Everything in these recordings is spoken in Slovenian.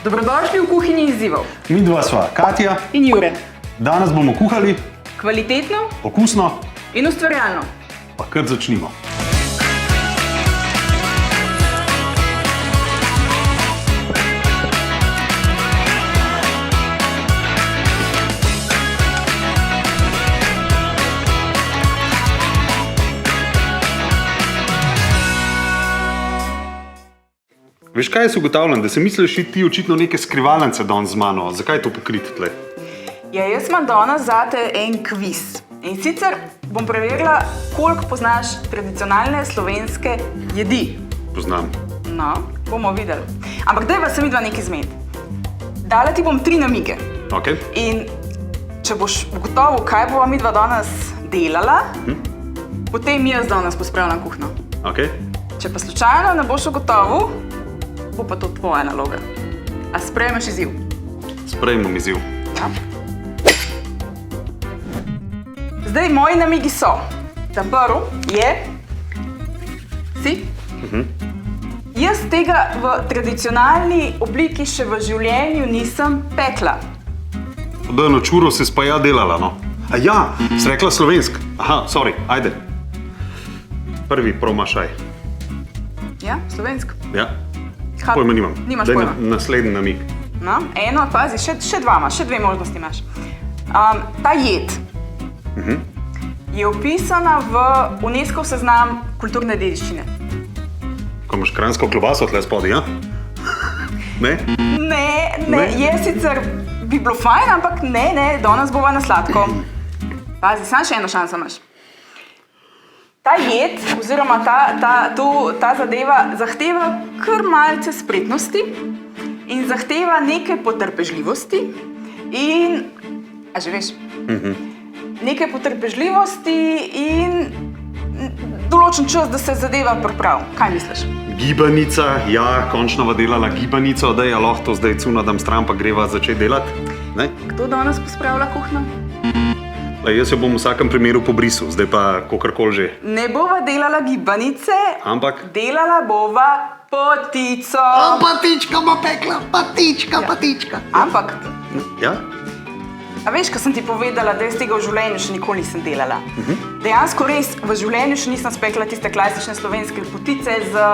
Dobrodošli v kuhinji izzivov. Mi dva sva Katja In Jure. Danes bomo kuhali Kvalitetno okusno, in ustvarjalno. pa kar začnimo. Veš kaj, jaz ugotavljam, da se misliš ti očitno neke skrivalnice danes z mano. Zakaj je to pokriti tle? Ja, jaz imam danes zate en kviz. In sicer bom preverila, koliko poznaš tradicionalne slovenske jedi. Poznam. No, bomo videli. Ampak daj vas se midva nekaj zmed. Dala ti bom 3 namige. Ok. In če boš ugotovil, kaj bova midva danes delala, potem jaz danes pospravljam kuhno. Ok. Če pa slučajno ne boš ugotovil, bo pa to tvoja naloga. A sprejmeš izziv? Sprejmem izziv. Ja. Zdaj, moji namigi so. Ta prvi je... Si? Jaz tega v tradicionalni obliki še v življenju nisem pekla. Da na čuro se spaja delala, no. A ja, si rekla slovensk. Aha, sorry, ajde. Prvi promašaj. Ja, slovensk. Ja. Pojma nimam. Nimaš Daj pojma. naslednji namig. No, eno, pazi, še dva imaš, še 2 možnosti imaš. Ta jed je opisana v UNESCO seznam kulturne dediščine. Ko imaš kranjsko klobaso tle spodaj, ja? Ne? Ne, je sicer bi bilo fajn, ampak ne, danes bova na sladko. Pazi, samo še eno šanso imaš. Ta jed, oziroma ta zadeva zahteva kar malce spretnosti in zahteva nekaj potrpežljivosti in, a že veš, nekaj potrpežljivosti in določen čas, da se zadeva pripravi. Kaj misliš? Gibanica, ja, končno va delala gibanico, da je lahko to zdaj cuna dam stran, pa greva začeti delati. Ne? Kdo danes pospravlja kuhno? Jaz jo bom v vsakem primeru pobrisal, zdaj pa kakorkoli že. Ne bova delala gibanice, Ampak? delala bova potico. Patička ma pekla, patička. Ampak, Ja? a veš, ko sem ti povedala, da jaz tega v življenju še nikoli nisem delala. Dejansko res v življenju še nisem spekla tiste klasične slovenske potice z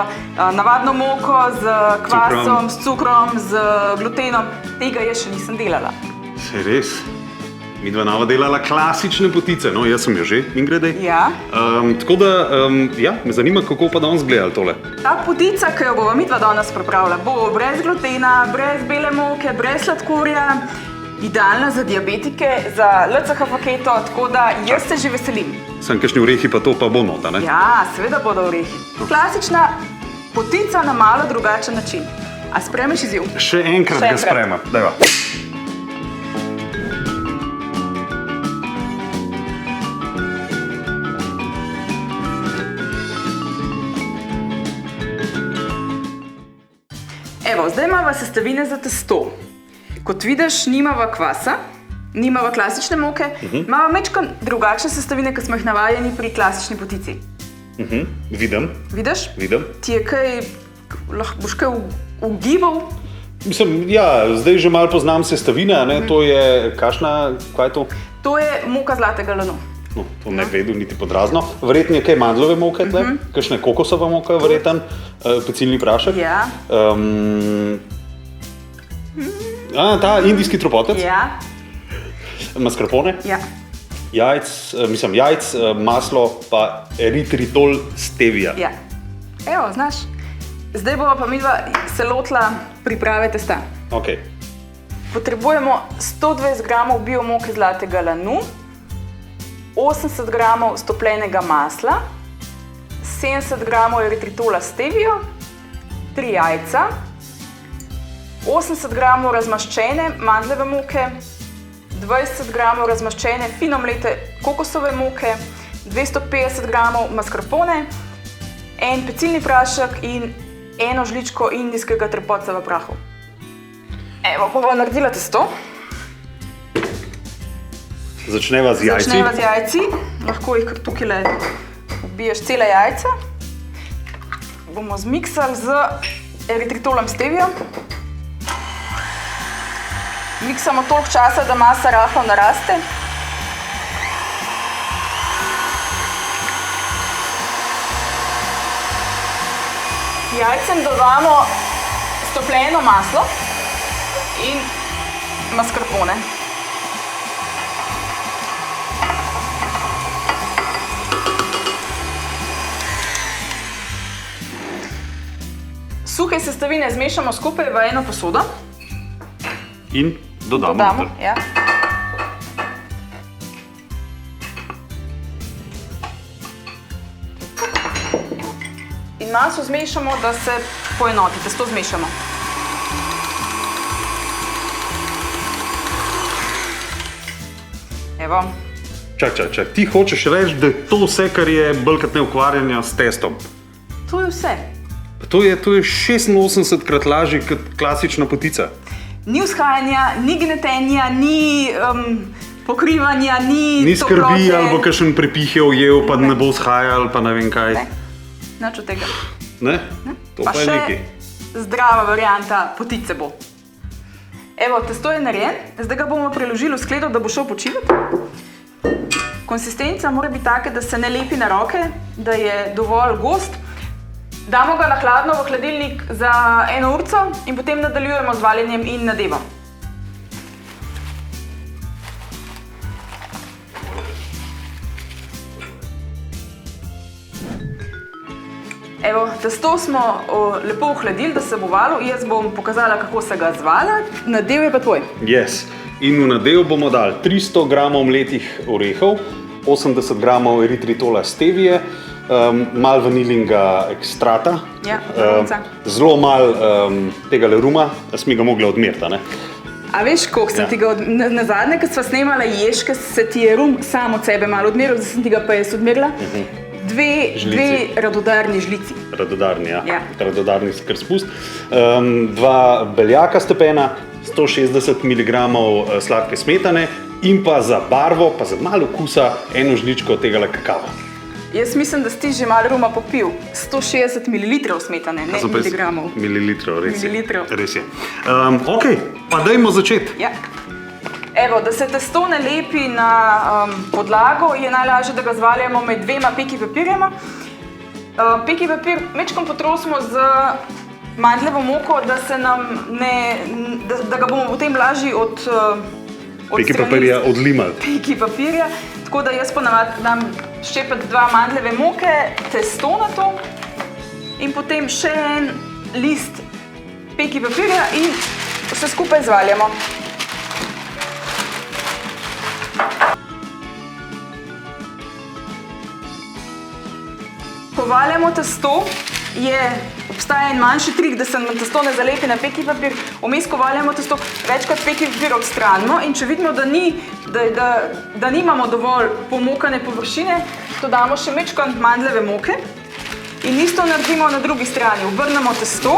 navadno moko, z kvasom, s cukrom, z glutenom. Tega jaz še nisem delala. Se res? Midva nova delala klasične potice, no, jaz sem jo že, Ingrede. Ja. Tako da, ja, me zanima, kako pa danes gledali tole. Ta potica, ki jo bova midva danes pripravila, bo brez glutena, brez bele moke, brez sladkorja, idealna za diabetike, za LCH paketo, tako da jaz se že veselim. Sem kakšni orehi pa to pa bo nota, ne? Ja, seveda bodo orehi. Klasična potica na malo drugačen način. A sprejmeš izziv? Še enkrat ga sprejmem, dajva. Evo, zdaj imava sestavine za testo. Kot vidiš, nimava kvasa, nimava klasične moke, imava mečko drugačne sestavine, kot smo jih navajeni pri klasični potici. Vidim. Vidiš? Vidim. Ti je kaj, lahko boš kaj ugibal? Mislim, ja, zdaj že malo poznam sestavine, ne, to je, kaj je to? To je moka zlatega lanu. No, to ne vedel niti podrazno. Verjetno je kaj mandlove moke tle, kakšne kokosova moka, verjetno, pecilni prašek. Ja. Ta indijski trupotec, Ja. mascarpone, Ja. jajc, maslo pa eritritol stevia. Ja. Evo, znaš. Zdaj bova pa midva se lotila priprave testa. Ok. Potrebujemo 120 gramov biomoke zlatega lanu, 80 gramov stopljenega masla, 70 gramov eritritola stevio, 3 jajca, 80 gramov razmaščene mandljeve moke, 20 gramov razmaščene fino mlete kokosove moke, 250 gramov mascarpone, en pecilni prašek in 1 žličko indijskega trpotca v prahu. Evo, bova naredila testo. Začneva z jajci. Začneva z jajci. Lahko jih kar tukaj ubiješ cele jajca. Bomo zmiksali z eritritolom stevio. miksamo toliko časa, da masa rahlo naraste. Jajcem dodamo stopljeno maslo in mascarpone. Suhe sestavine zmešamo skupaj v eno posodo. In dodamo. Ja. In maso zmešamo, da se poenoti, testo zmešamo. Evo. Čak, ti hočeš reči, da je to vse, kar je bolj kot ne ukvarjanja s testom. To je vse. To je 86krat lažje kot klasična potica. Ni vzhajanja, ni gnetenja, ni pokrivanja, Ni skrbi, toplote. ali bo kakšen prepih je ujel, pa ne bo vzhajal, pa ne vem kaj. Ne, nič od tega. Ne? To pa je nekaj. Zdrava varianta potice bo. Evo, testo je narejen, zdaj ga bomo preložili v skledo, da bo šel počivati. Konsistenca mora biti taka, da se ne lepi na roke, da je dovolj gost. Damo ga na hladno v hladilnik za 1 urco in potem nadaljujemo z valjenjem in nadevom. Evo, testo smo lepo ohladili, da se bo valil. Jaz bom pokazala, kako se ga zvala. Nadev je pa tvoj. Yes. In v nadev bomo dali 300 gramov mletih orehov, 80 gramov eritritola stevije, malo vanilnega ekstrata, Ja, zelo malo tegale ruma, da smo ga mogli odmeriti, ne? A veš, koliko sem ti ga na zadnje, ko sva snemala Ježke, se ti je rum sam od sebe malo odmeril, zdaj sem ti ga pa jaz odmerila. Dve radodarni žlici. Radodarni, ja. Ja. Radodarni krspust. 2 beljaka stepena, 160 mg sladke smetane in pa za barvo, pa za malo okusa, 1 žličko tegale kakava. Jaz mislim, da si ti že malo ruma popil. 160 ml smetane, ne miligramov. Mililitrov, res je. Mililitrov. Res je. Ok, pa dajmo začeti. Ja. Evo, da se testo ne lepi na podlago, je najlažje, da ga zvaljamo med 2 peki papirjema. Peki papir mečkom potrosimo z mandljevo moko, da se nam ne, da ga bomo potem lažje Peki papirja odlimali. Peki papirja, tako da jaz ponavadi dam ščepek 2 mandljeve moke, testo na to in potem še 1 list peki papirja in vse skupaj zvaljamo. Ko valjamo testo, obstaja en manjši trik, da se nam testo ne zalepi na peki papir. Vmes, ko valjamo testo, večkrat peki papir odstranimo in če vidimo, da nimamo dovolj pomokane površine, to damo še mečkant mandljeve moke in isto naredimo na drugi strani. Obrnemo testo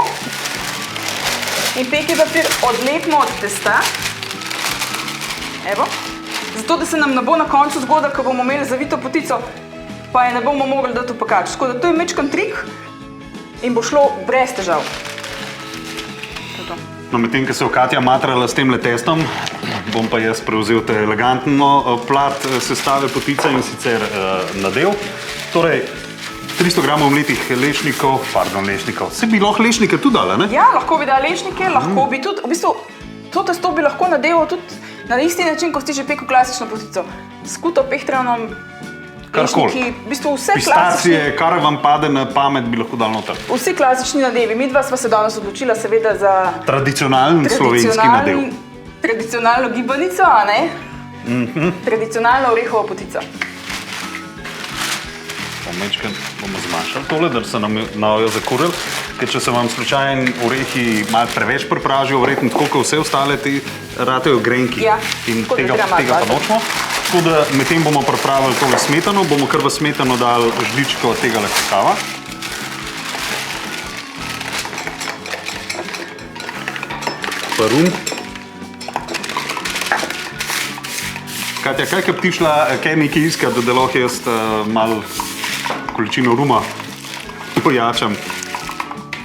in peki papir odlepimo od testa. Evo. Zato, da se nam ne bo na koncu zgodilo, ko bomo imeli zavito potico, pa je ne bomo mogli dati v pekač. Tako da to je mečkan trik in bo šlo brez težav. No, medtem, ko se je Katja matrala s temle testom, bom pa jaz prevzel te elegantno plat sestave potice in sicer nadev. Torej, 300 gramov mletih lešnikov, se bi lahko lešnike tudi dala, ne? Ja, lahko bi dala lešnike, lahko bi tudi, v bistvu, to testo bi lahko nadeval tudi na isti način, ko si že pekel klasično potico. Skuto, pehtranom, lešniki, v bistvu vse klasični. Pistacije, kar vam pade na pamet, bi lahko dal noter. Vsi klasični nadevi. Midva sva se danes odločila seveda za Tradicionalen slovenski nadev. Tradicionalno gibanico, a ne? Tradicionalno orehovo potico. Mečkaj bomo zmanjšali tole, da se nam najo zakurili, ker če se vam slučajno orehi malo preveč pripražijo, verjetno tako, kot vse ostale, ti ratejo grenki. Ja, in tako da tega treba pa nočemo. Tako da medtem bomo pripravili tole smetano, bomo kar v smetano dali žličko tegale kakava. Pa rum. Katja, kaj bi ti šla, kaj nekaj iskati, da lahko jaz malo količino ruma pojačam?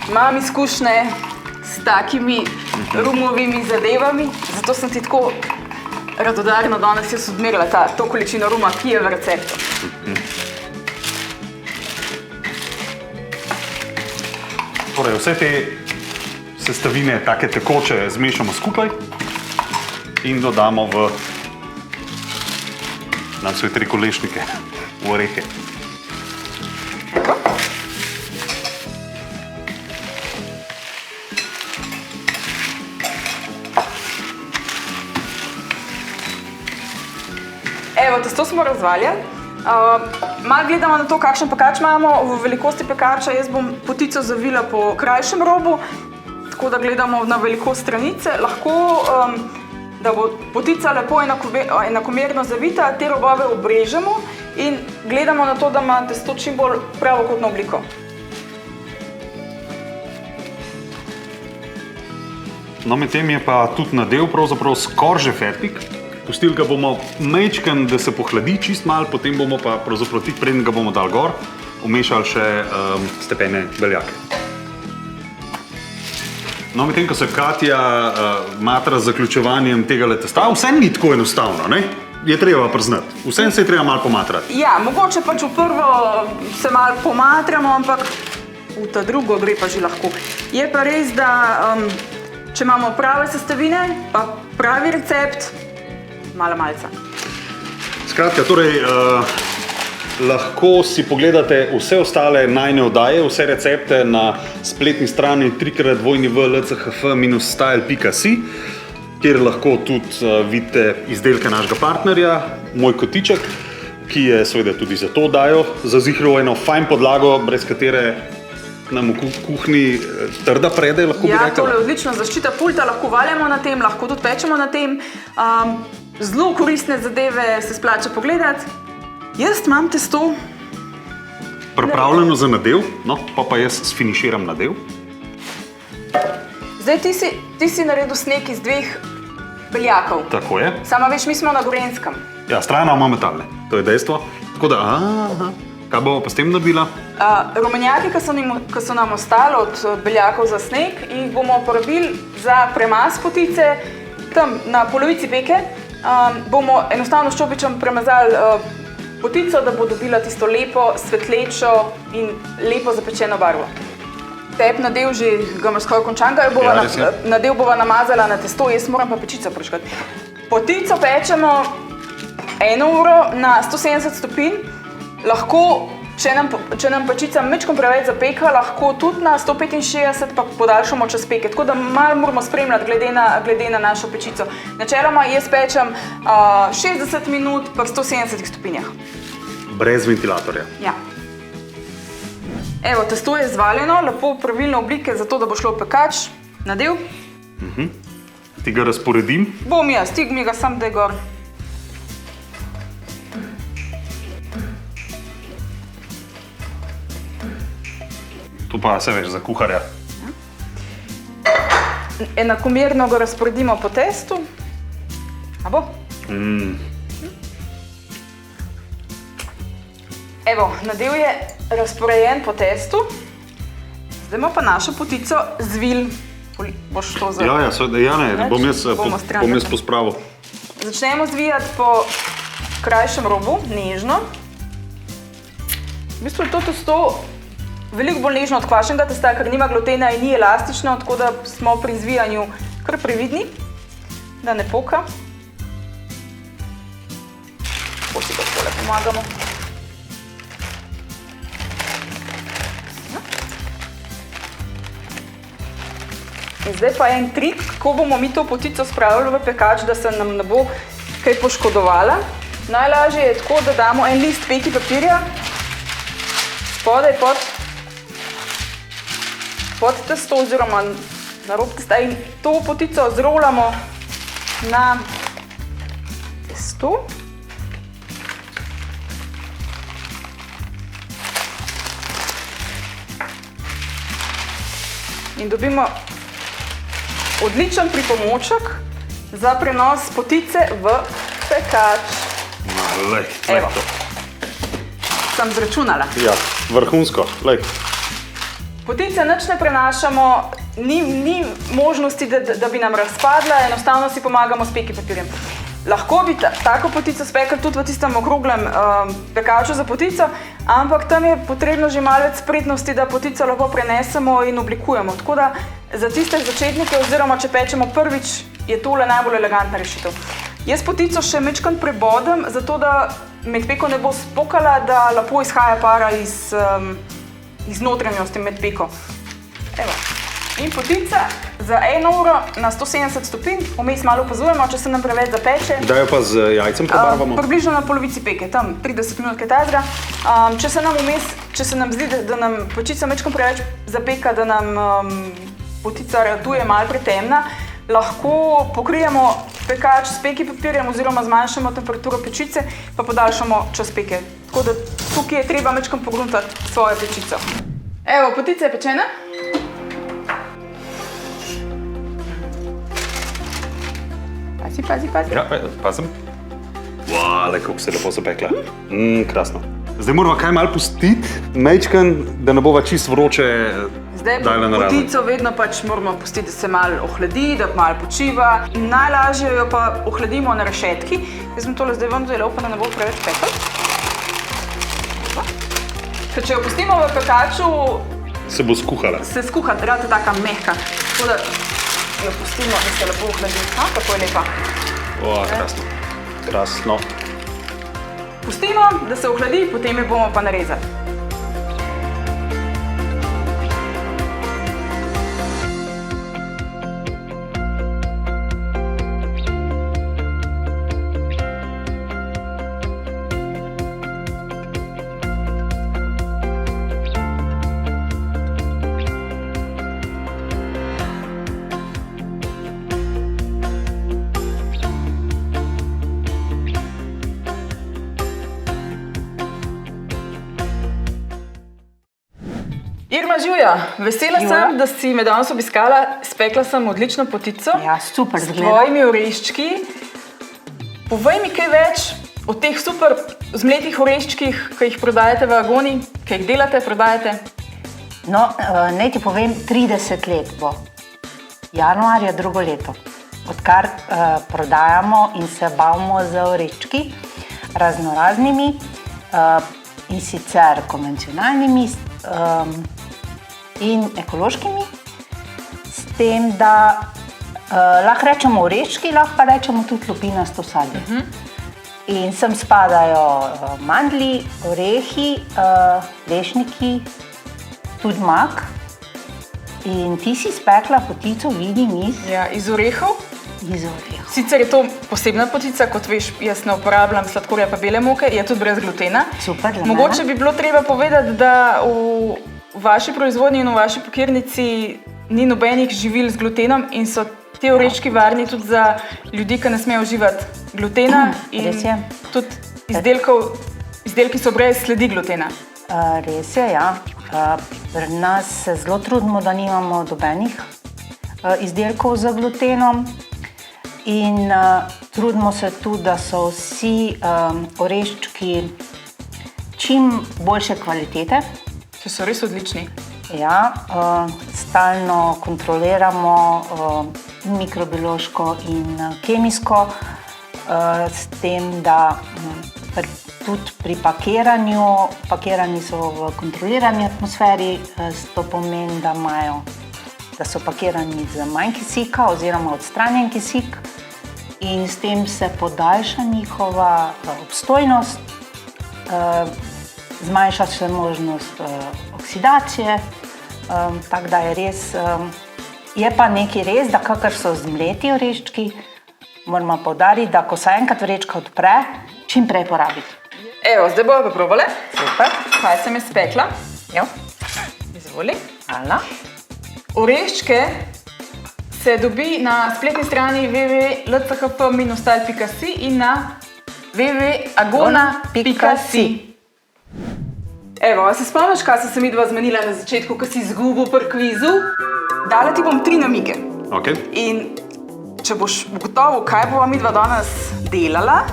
Imam izkušnje s takimi rumovimi zadevami, zato sem ti tako radodarno danes jaz odmerila to količino ruma, ki je v receptu. Torej, vse te sestavine, take tekoče, zmešamo skupaj in dodamo v nam svoje 3 kolešnike, v orehe. Evo, testo smo razvaljali. Malo gledamo na to, kakšen pekač imamo. V velikosti pekača jaz bom potico zavila po krajšem robu, tako da gledamo na velikost stranice. Lahko, da bo potica lepo enakomerno zavita, te robove obrežemo in gledamo na to, da ima testo čim bolj pravokotno obliko. No, medtem je pa tudi nadev pravzaprav skoraj že fertik. Pustili ga bomo majčken, da se pohladi čist malo, potem bomo pa pravzaprav tik preden ga bomo dali gor, umešali še stepene beljake. No, medtem ko se Katja matra z zaključevanjem tega testa, vse ni tako enostavno, ne? Je treba priznati. Vsem se je treba malo pomatrati. Ja, mogoče pač v prvo se malo pomatramo, ampak v ta drugo gre pa že lahko. Je pa res, da če imamo prave sestavine, pa pravi recept, malca. Skratka, torej, lahko si pogledate vse ostale najine oddaje, vse recepte na spletni strani www.lchf-style.si, kjer lahko tudi vidite izdelke našega partnerja, Moj kotiček, ki je seveda tudi za to oddajo zazihral eno fajn podlago, brez katere nam v kuhinji trda prede, lahko bi rekla. Ja, tole je odlična zaščita pulta, lahko valjamo na tem, lahko tudi pečemo na tem. Zelo koristne zadeve se splača pogledati. Jaz imam testo pripravljeno za nadev, no, pa jaz sfiniširam nadev. Zdaj ti si naredil sneg iz 2 beljakov. Tako je. Sama veš, mi smo na Gorenjskem. Ja, strajno imamo metalne, to je dejstvo. Tako da, kaj bomo pa s tem naredila? Rumenjaki, ki so nam ostali od beljakov za sneg, jih bomo uporabili za premaz potice. Tam na polovici peke bomo enostavno s čopičem premazali potico, da bo dobila tisto lepo, svetlečo in lepo zapečeno barvo. Tep nadev že ga imaš skoraj končanega, nadev bova namazala na testo, jaz moram pa pečico prečkati. Potico pečemo 1 uro na 170 stopinj, lahko, če nam pečica majčkeno preveč zapeka, lahko tudi na 165 pa podaljšamo čez peke, tako da malo moramo spremljati glede na našo pečico. Načeloma jaz pečem 60 minut pri 170 stopinjah. Brez ventilatorja. Ja. Evo, testo je zvaljeno, lepo pravilne oblike, zato da bo šlo v pekač. Nadev. Ti ga razporedim. Bom jaz, ti mi ga sam daj gor. Tu pa se veš, za kuharja. Enakomerno ga razporedimo po testu. A bo? Evo, nadev je razporejen po testu. Zdaj imamo pa našo potico zvil. Boš to za... Ja, ne, bom jaz pospravil. Začnemo zvijati po krajšem robu, nežno. V bistvu je to testo veliko bolj nežno od kvašenega testa, ker nima glutena in ni elastično, tako da smo pri zvijanju kar previdni, da ne poka. Tako si ga tole pomagamo. In zdaj pa en trik, kako bomo mi to potico spravili v pekač, da se nam ne bo kaj poškodovala. Najlažje je tako, da damo en list peki papirja spodaj pod testo oziroma na rob testa in to potico zrolamo na testo. In dobimo odličen pripomoček za prenos potice v pekač. Lej, Evo. to. Sem zračunala. Ja, vrhunsko, lej. Potice nič ne prenašamo, ni možnosti, da bi nam razpadla, enostavno si pomagamo s peki papirjem. Lahko bi tako potico spekli tudi v tistem okroglem pekaču za potico, ampak tam je potrebno že malo več spretnosti, da potico lahko prenesemo in oblikujemo. Tako da za tiste začetnike oziroma če pečemo prvič, je tole najbolj elegantna rešitev. Jaz potico še mečkam prebodem, zato da med peko ne bo spokala, da lepo izhaja para iz notranjosti med peko. Evo. In potica za 1 uro na 170 stopinj, vmes malo opazujemo, če se nam preveč zapeče. Kdaj jo pa z jajcem pobarvamo? Približno na polovici peke, tam 30 minut kaj tazga. Če se nam zdi, da nam počica mečkam preveč zapeka, da nam potica ratuje malo pretemna, lahko pokrijemo pekač s peki papirjem oziroma zmanjšamo temperaturo pečice, pa podaljšamo čas peke. Tako da tukaj je treba mečkam pogruntati svojo pečico. Evo, potica je pečena. Pazi. Ja, pazim. Wow, kako se lepo zapekla. Krasno. Zdaj moramo kaj malo pustiti, mečkan, da ne bova čisto vroče dajla na raven. Potico vedno pač moramo pustiti, da se malo ohladi, da malo počiva. Najlažje jo pa ohladimo na rešetki. Jaz sem tole zdaj ven vzela, upam, da ne bo preveč pekla. Če jo pustimo v pekaču, se bo skuhala. Se skuha, rada taka mehka. Tako da jo pustimo, da se lepo ohladi. Kako je lepa. Krasno. Pustimo, da se ohladi, potem jo bomo pa narezali. Irma, Živja, vesela sem, da si me danes obiskala. Spekla sem odlično potico. Ja, super s zgleda. tvojimi oreščki. Povej mi kaj več o teh super zmletih oreščkih, ki jih prodajate v Agoni, ki jih delate, prodajate. No, naj ti povem, 30 let bo. Januar je drugo leto, odkar prodajamo in se bavimo z oreščki raznoraznimi in sicer konvencionalnimi in ekološkimi, s tem, da lahko rečemo oreščki, lahko pa rečemo tudi lupinasto sadje. In sem spadajo mandlji, orehi, lešniki, tudi mak. In ti si spekla potico, vidim, iz orehov. Iz orehov. Sicer je to posebna potica, kot veš, jaz ne uporabljam sladkorja pa bele moke, je tudi brez glutena. Super, za Mogoče bi bilo treba povedati, da v vaši proizvodnji in v vaši pekirnici ni nobenih živil z glutenom in so te oreščki varni tudi za ljudi, ki ne smejo uživati glutena. Res je. Tudi izdelki so brez sledi glutena. Res je, ja. Pri nas se zelo trudimo, da nimamo nobenih izdelkov z glutenom in trudimo se tudi, da so vsi oreščki čim boljše kvalitete. Ki so res odlični. Ja, stalno kontroliramo mikrobiološko in kemijsko, s tem, da tudi pri pakiranju, pakirani so v kontrolirani atmosferi, to pomeni, da so pakirani z manj kisika oziroma odstranjen kisik in s tem se podaljša njihova obstojnost, zmanjša se možnost oksidacije, tako da je res, je pa nekaj res, da kakor so zmleti oreščki, moramo poudariti, da ko se enkrat vrečka odpre, čim prej porabiti. Evo, zdaj bojo pa probale. Super. Kaj sem jaz spekla? Jo. Izvoli. Hvala. Oreščke se dobi na spletni strani www.lchf-style.si in na www.agona.si. Evo, a se spomniš, kaj sem se midva zmenila na začetku, ko si izgubil pri kvizu? Dala ti bom 3 namige. Okay. In če boš ugotovil, kaj bova midva danes delala,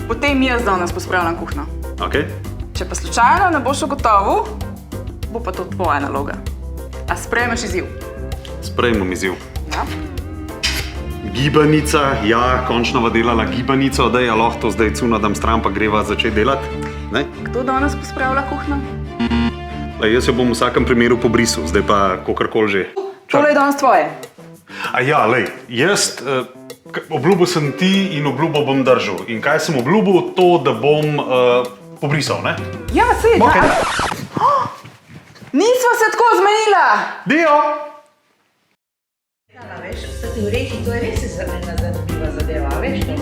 potem jaz danes pospravljam kuhno. Okay. Če pa slučajno ne boš ugotovil, bo pa to tvoja naloga. A sprejmeš izziv? Sprejmem izziv. Ja. Gibanica, ja, končno bova delala gibanico, da je lahko to zdaj cuna dam stran, pa greva začeti delati. Ne? Kdo danes pospravlja kuhno? Jaz jo bom v vsakem primeru pobrisal, zdaj pa kakorkoli že. Tole je danes tvoje. A ja, lej, jaz obljubil sem ti in obljubo bom držal. In kaj sem obljubil? To, da bom pobrisal, ne? Ja, sej. Okej. Nisva se tako zmenila. Dio! Veš, vse te orehi, to je res ena zanimiva zadeva, veš to?